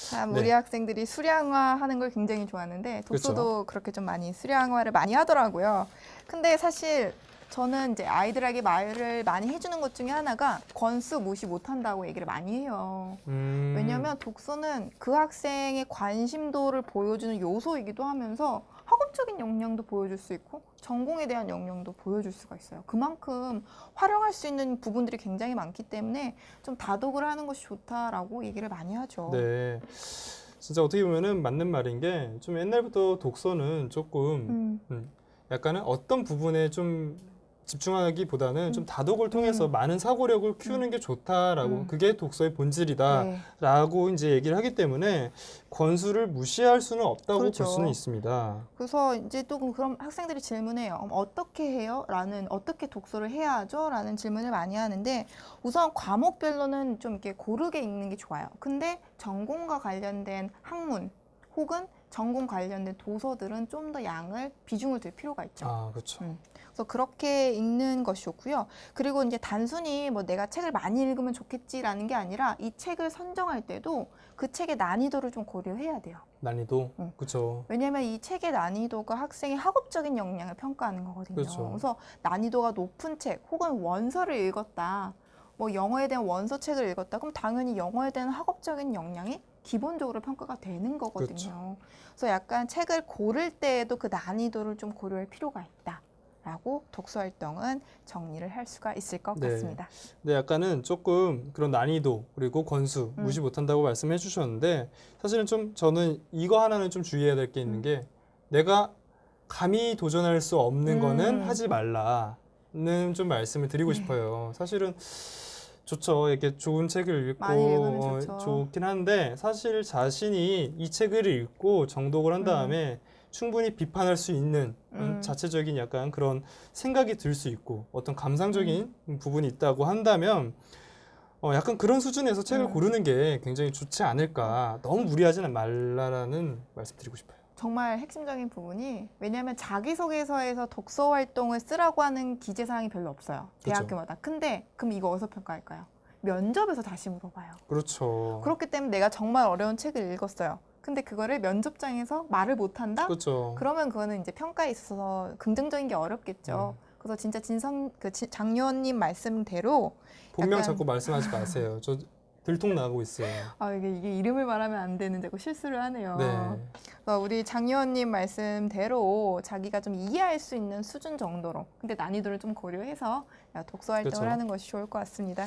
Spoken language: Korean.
참 네. 우리 학생들이 수량화하는 걸 굉장히 좋아하는데 독서도 그렇죠. 그렇게 좀 많이 수량화를 많이 하더라고요. 근데 사실 저는 이제 아이들에게 말을 많이 해주는 것 중에 하나가 권수 무시 못한다고 얘기를 많이 해요. 왜냐하면 독서는 그 학생의 관심도를 보여주는 요소이기도 하면서 학업적인 역량도 보여줄 수 있고 전공에 대한 역량도 보여줄 수가 있어요. 그만큼 활용할 수 있는 부분들이 굉장히 많기 때문에 좀 다독을 하는 것이 좋다라고 얘기를 많이 하죠. 네. 진짜 어떻게 보면은 맞는 말인 게 좀 옛날부터 독서는 조금 약간은 어떤 부분에 좀 집중하기보다는 좀 다독을 통해서 많은 사고력을 키우는 게 좋다라고 그게 독서의 네. 본질이다라고 이제 얘기를 하기 때문에 권수를 무시할 수는 없다고 볼 수는 그렇죠. 있습니다. 그래서 이제 또 그럼 학생들이 질문해요. 어떻게 해요? 어떻게 독서를 해야 하죠? 라는 질문을 많이 하는데 우선 과목별로는 좀 이렇게 고르게 읽는 게 좋아요. 근데 전공과 관련된 학문 혹은 전공 관련된 도서들은 좀 더 비중을 둘 필요가 있죠. 아, 그렇죠. 그래서 그렇게 읽는 것이 좋고요. 그리고 이제 단순히 뭐 내가 책을 많이 읽으면 좋겠지라는 게 아니라 이 책을 선정할 때도 그 책의 난이도를 좀 고려해야 돼요. 난이도. 그렇죠. 왜냐하면 이 책의 난이도가 학생의 학업적인 역량을 평가하는 거거든요. 그렇죠. 그래서 난이도가 높은 책 혹은 원서를 읽었다. 뭐 영어에 대한 원서 책을 읽었다. 그럼 당연히 영어에 대한 학업적인 역량이 기본적으로 평가가 되는 거거든요. 그렇죠. 그래서 약간 책을 고를 때에도 그 난이도를 좀 고려할 필요가 있다라고 독서 활동은 정리를 할 수가 있을 것 네. 같습니다. 네, 약간은 조금 그런 난이도 그리고 권수 무시 못한다고 말씀해 주셨는데 사실은 좀 저는 이거 하나는 좀 주의해야 될 게 있는 게 내가 감히 도전할 수 없는 거는 하지 말라는 좀 말씀을 드리고 네. 싶어요. 사실은 좋죠. 이렇게 좋은 책을 많이 읽으면 읽고 좋죠. 좋긴 한데 사실 자신이 이 책을 읽고 정독을 한 다음에 충분히 비판할 수 있는 자체적인 약간 그런 생각이 들 수 있고 어떤 감상적인 부분이 있다고 한다면 약간 그런 수준에서 책을 고르는 게 굉장히 좋지 않을까. 너무 무리하지는 말라라는 말씀 드리고 싶어요. 정말 핵심적인 부분이 왜냐하면 자기소개서에서 독서 활동을 쓰라고 하는 기재사항이 별로 없어요. 그렇죠. 대학교마다. 근데 그럼 이거 어디서 평가할까요? 면접에서 다시 물어봐요. 그렇죠. 그렇기 때문에 내가 정말 어려운 책을 읽었어요. 근데 그거를 면접장에서 말을 못한다? 그렇죠. 그러면 그거는 이제 평가에 있어서 긍정적인 게 어렵겠죠. 그래서 진짜 장유원님 말씀대로 본명 약간 자꾸 말씀하지 마세요. 저 들통나고 있어요. 이게 이름을 말하면 안 되는데 자꾸 실수를 하네요. 네. 그래서 우리 장유원님 말씀대로 자기가 좀 이해할 수 있는 수준 정도로 근데 난이도를 좀 고려해서 독서 활동을 그렇죠. 하는 것이 좋을 것 같습니다.